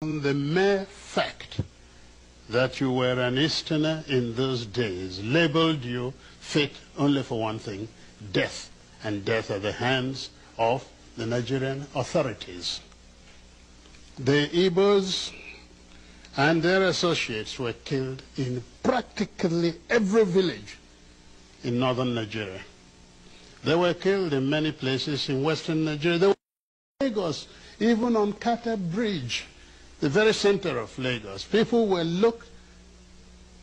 The mere fact that you were an Easterner in those days labeled you fit only for one thing: death, and death at the hands of the Nigerian authorities. The Igbos and their associates were killed in practically every village in northern Nigeria. They were killed in many places in western Nigeria. They were in Lagos, even on Kata Bridge, the very center of Lagos. People were looked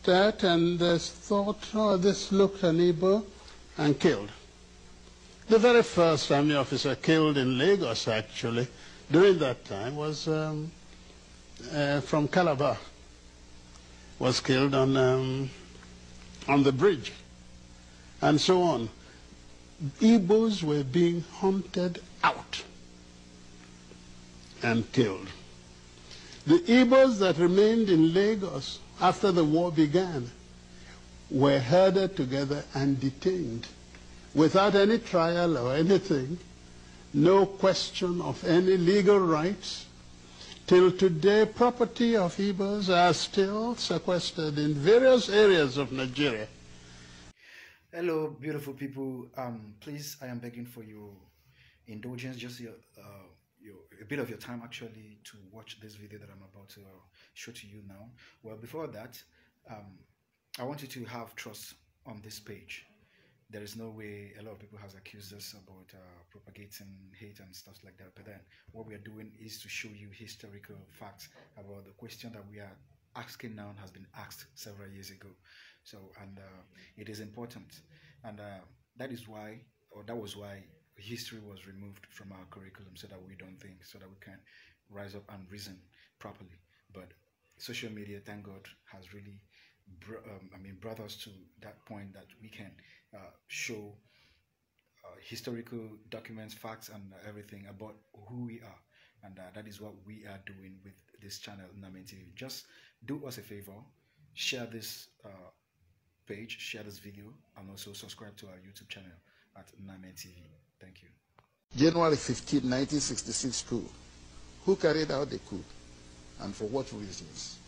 at and thought, oh, this looked an Igbo, and killed. The very first army officer killed in Lagos, actually, during that time was from Calabar, was killed on the bridge, and so on. Igbos were being hunted out and killed. The Igbos that remained in Lagos after the war began were herded together and detained without any trial or anything, no question of any legal rights. Till today, property of Igbos are still sequestered in various areas of Nigeria. Hello, beautiful people. Please, I am begging for your indulgence, just a bit of your time actually to watch this video that I'm about to show to you now. Well, before that, I want you to have trust on this page. There is no way a lot of people has accused us about propagating hate and stuff like that. But then what we are doing is to show you historical facts about the question that we are asking now has been asked several years ago. So, and it is important. And that is why, or that was why history was removed from our curriculum, so that we don't think, so that we can rise up and reason properly. But social media, thank God, has really brought us to that point that we can show historical documents, facts, and everything about who we are. And that is what we are doing with this channel, Unkind TV. Just do us a favor, share this page, share this video, and also subscribe to our YouTube channel at Unkind TV. Thank you. January 15, 1966 coup. Who carried out the coup, and for what reasons?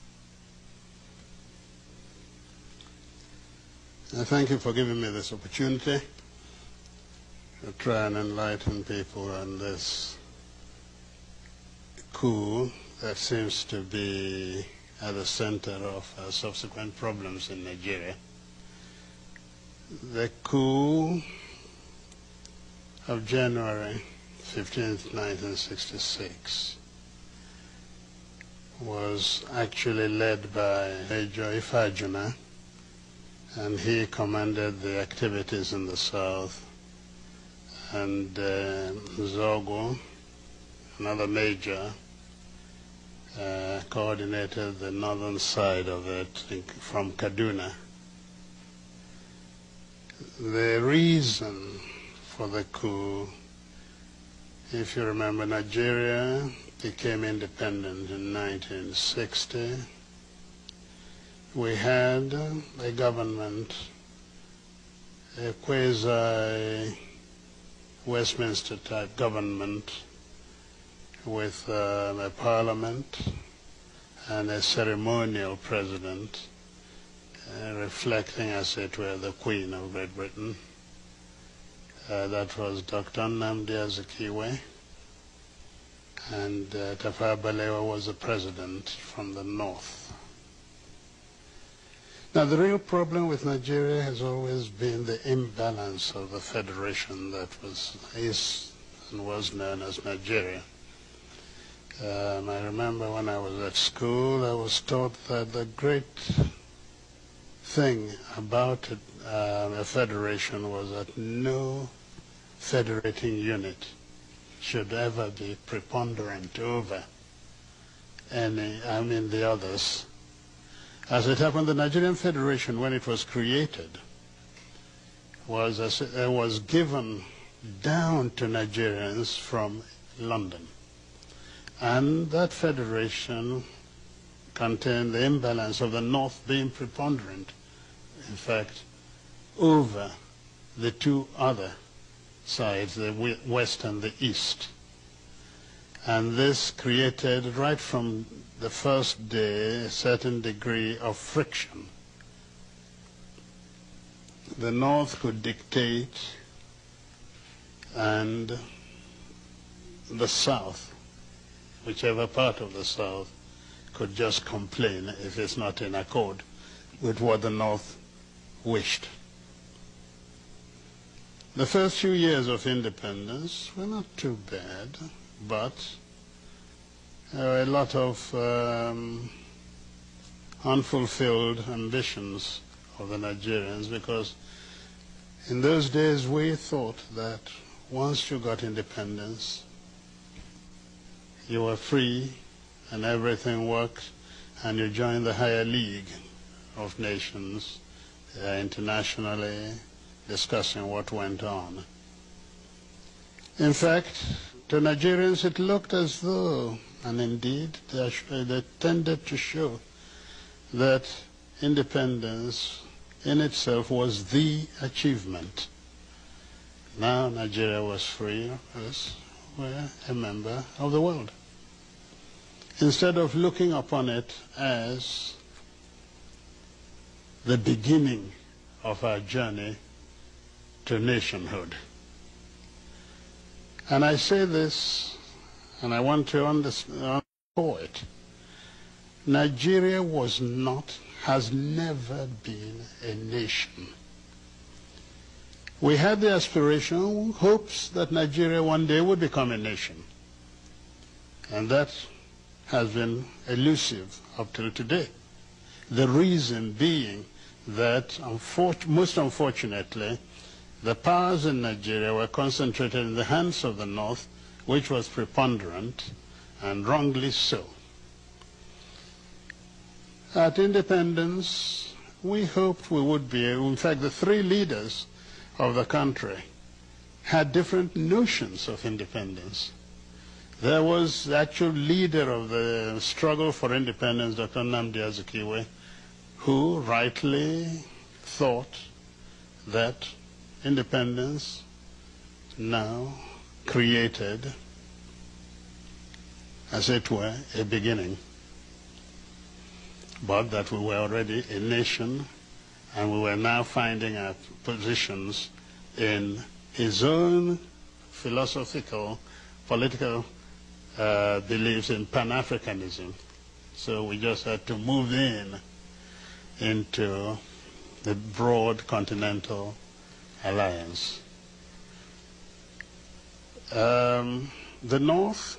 Thank you for giving me this opportunity to try and enlighten people on this coup that seems to be at the center of subsequent problems in Nigeria. The coup of January 15th, 1966 was actually led by Major Ifajuna, and he commanded the activities in the south, and Zogo, another major, coordinated the northern side of it from Kaduna. The reason for the coup, if you remember, Nigeria became independent in 1960. We had a government, a quasi-Westminster type government with a parliament and a ceremonial president, reflecting, as it were, the Queen of Great Britain. That was Dr. Nnamdi Azikiwe, and Tafawa Balewa was the president from the north. Now, the real problem with Nigeria has always been the imbalance of the federation that is and was known as Nigeria. I remember when I was at school, I was taught that the great thing about a federation was that no federating unit should ever be preponderant over the others. As it happened, the Nigerian Federation, when it was created, was given down to Nigerians from London. And that federation contained the imbalance of the North being preponderant, in fact, over the two other sides, the West and the East. And this created, right from the first day, a certain degree of friction. The North could dictate, and the South, whichever part of the South, could just complain if it's not in accord with what the North wished. The first few years of independence were not too bad, but there were a lot of unfulfilled ambitions of the Nigerians, because in those days we thought that once you got independence, you were free and everything worked, and you joined the higher league of nations internationally, discussing what went on. In fact, to Nigerians it looked as though, and indeed they tended to show, that independence in itself was the achievement. Now Nigeria was free, as we're a member of the world. Instead of looking upon it as the beginning of our journey to nationhood. And I say this, and I want to underscore it. Nigeria was not, has never been a nation. We had the aspiration, hopes that Nigeria one day would become a nation. And that has been elusive up till today. The reason being that, most unfortunately, the powers in Nigeria were concentrated in the hands of the North, which was preponderant, and wrongly so. At independence, we hoped we would be able, in fact, the three leaders of the country had different notions of independence. There was the actual leader of the struggle for independence, Dr. Nnamdi Azikiwe, who rightly thought that independence now created, as it were, a beginning, but that we were already a nation, and we were now finding our positions in his own philosophical, political beliefs in Pan-Africanism. So we just had to move into the broad continental alliance. The North,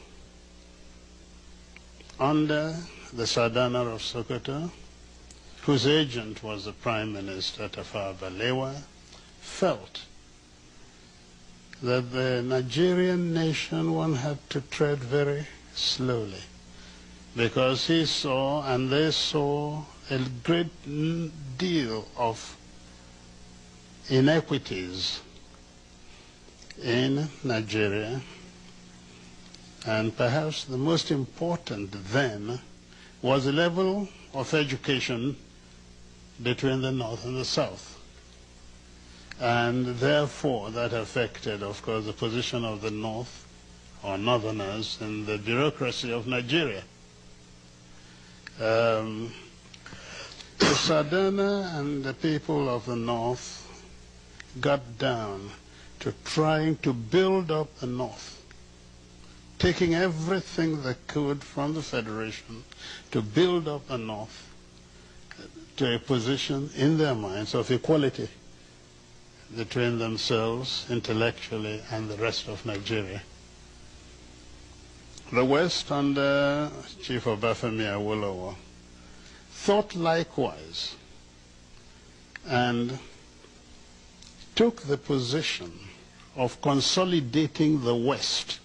under the Sardana of Sokoto, whose agent was the Prime Minister Tafawa Balewa, felt that the Nigerian nation, one had to tread very slowly, because he saw and they saw a great deal of inequities in Nigeria, and perhaps the most important then was the level of education between the North and the South. And therefore that affected, of course, the position of the North, or Northerners, in the bureaucracy of Nigeria. The Sardana and the people of the North got down to trying to build up the North, taking everything they could from the Federation to build up the North to a position in their minds of equality between themselves intellectually and the rest of Nigeria. The West, under Chief Obafemi Awolowo, thought likewise and took the position of consolidating the West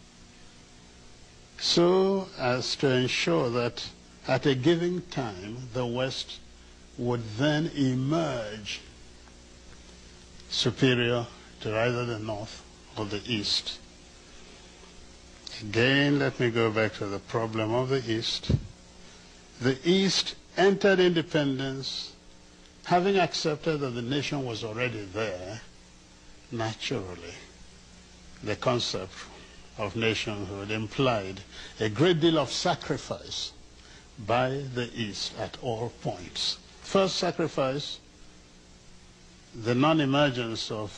so as to ensure that at a given time the West would then emerge superior to either the North or the East. Again, let me go back to the problem of the East. The East entered independence having accepted that the nation was already there naturally. The concept of nationhood implied a great deal of sacrifice by the East at all points. First sacrifice, the non-emergence of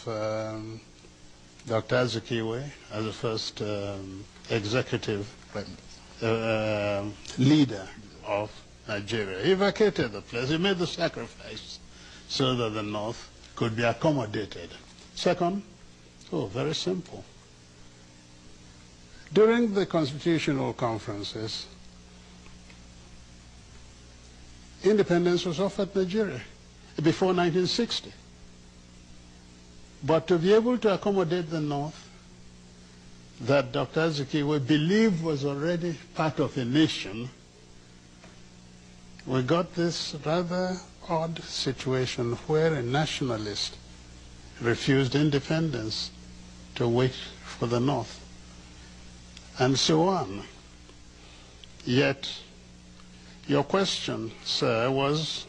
Dr. Azikiwe as the first executive leader of Nigeria. He vacated the place. He made the sacrifice so that the North could be accommodated. Second, very simple. During the constitutional conferences, independence was offered Nigeria before 1960. But to be able to accommodate the North, that Dr. Azikiwe believed was already part of a nation, we got this rather odd situation where a nationalist refused independence to wait for the North, and so on. Yet, your question, sir, was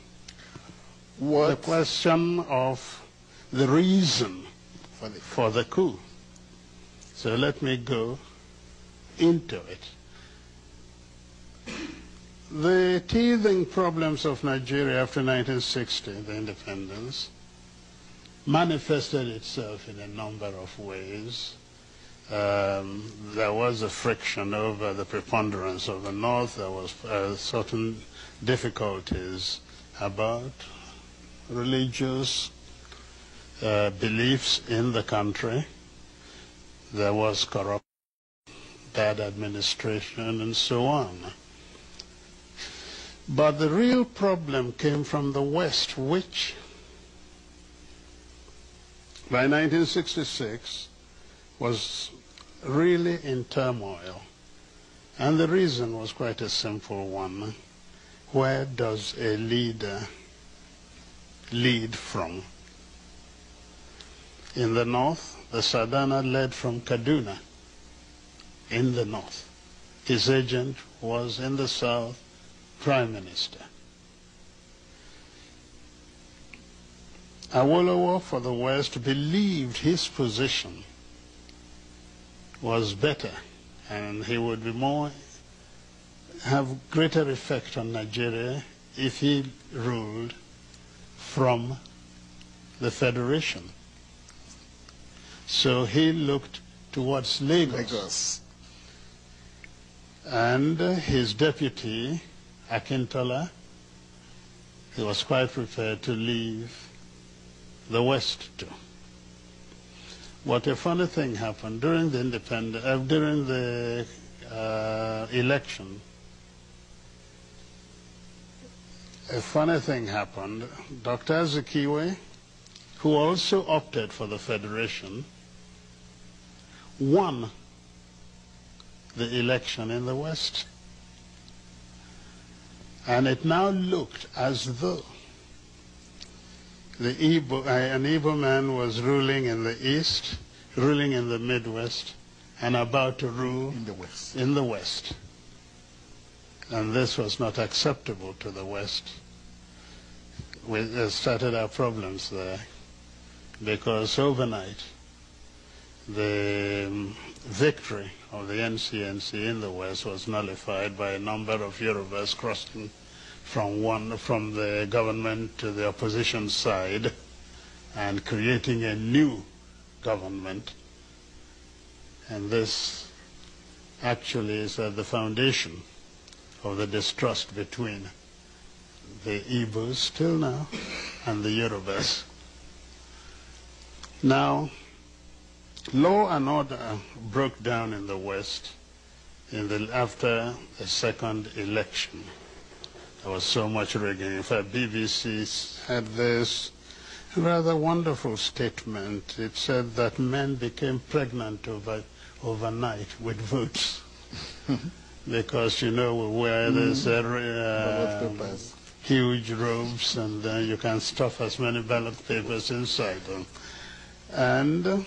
the question of the reason for the coup. So let me go into it. The teething problems of Nigeria after 1960, the independence, manifested itself in a number of ways. There was a friction over the preponderance of the North. There was certain difficulties about religious beliefs in the country. There was corruption, bad administration, and so on. But the real problem came from the West, which by 1966 was really in turmoil. And the reason was quite a simple one. Where does a leader lead from? In the North, the Sadana led from Kaduna in the North. His agent was in the South, Prime Minister. Awolowo for the West believed his position was better and he would be have greater effect on Nigeria if he ruled from the Federation. So he looked towards Lagos. And his deputy, Akintola, he was quite prepared to leave the West too. What a funny thing happened during the election. A funny thing happened. Dr. Azikiwe, who also opted for the Federation, won the election in the West. And it now looked as though an Igbo man was ruling in the East, ruling in the Midwest, and about to rule in the West. And this was not acceptable to the West. We started our problems there, because overnight the victory of the NCNC in the West was nullified by a number of Yorubas crossing from the government to the opposition side and creating a new government. And this actually is at the foundation of the distrust between the Igbos till now and the Yorubas. Law and order broke down in the West after the second election. There was so much rigging. In fact, BBC had this rather wonderful statement. It said that men became pregnant overnight with votes. Because, you know, we wear these huge robes, and you can stuff as many ballot papers inside them. And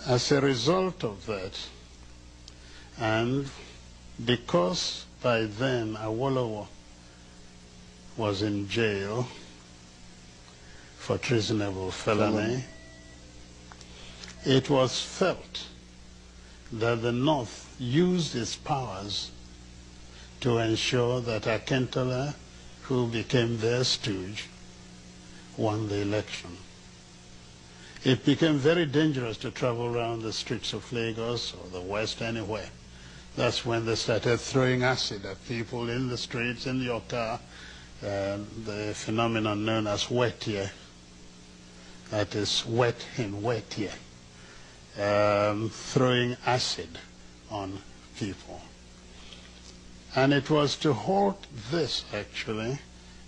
as a result of that, and because by then Awolowo was in jail for treasonable felony, it was felt that the North used its powers to ensure that Akintola, who became their stooge, won the election. It became very dangerous to travel around the streets of Lagos or the West, anywhere. That's when they started throwing acid at people in the streets, in your car, the phenomenon known as wet year. That is wet in wet year. Throwing acid on people. And it was to halt this, actually,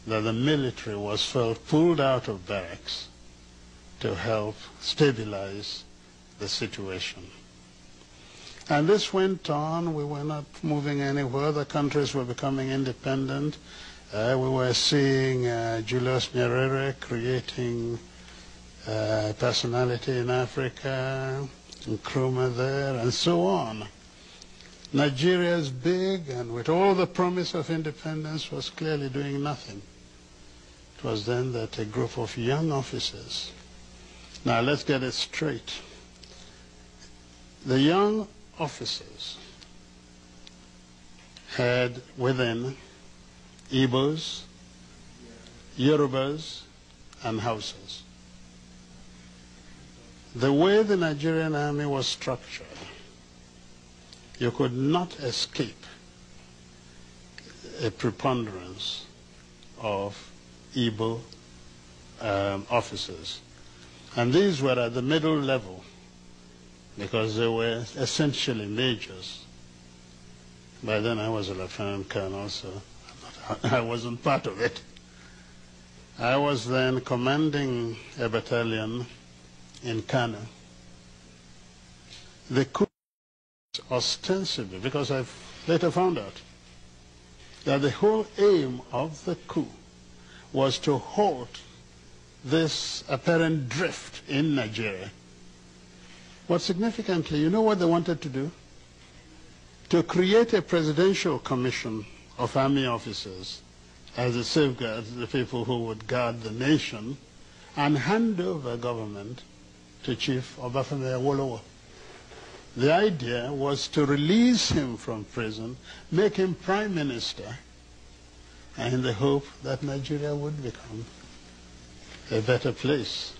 that the military was pulled out of barracks to help stabilize the situation. And this went on. We were not moving anywhere. The countries were becoming independent. We were seeing Julius Nyerere creating personality in Africa, Nkrumah there, and so on. Nigeria is big, and with all the promise of independence, was clearly doing nothing. It was then that a group of young officers, now let's get it straight. The young officers had within Igbos, Yorubas, and Hausas. The way the Nigerian army was structured, you could not escape a preponderance of Igbo officers. And these were at the middle level because they were essentially majors. By then I was a lieutenant colonel, so I wasn't part of it. I was then commanding a battalion in Kano. The coup ostensibly, because I later found out that the whole aim of the coup was to halt this apparent drift in Nigeria. But significantly, you know what they wanted to do? To create a presidential commission of army officers as a safeguard, the people who would guard the nation, and hand over government to Chief Obafemi Awolowo. The idea was to release him from prison, make him prime minister, and in the hope that Nigeria would become a better place.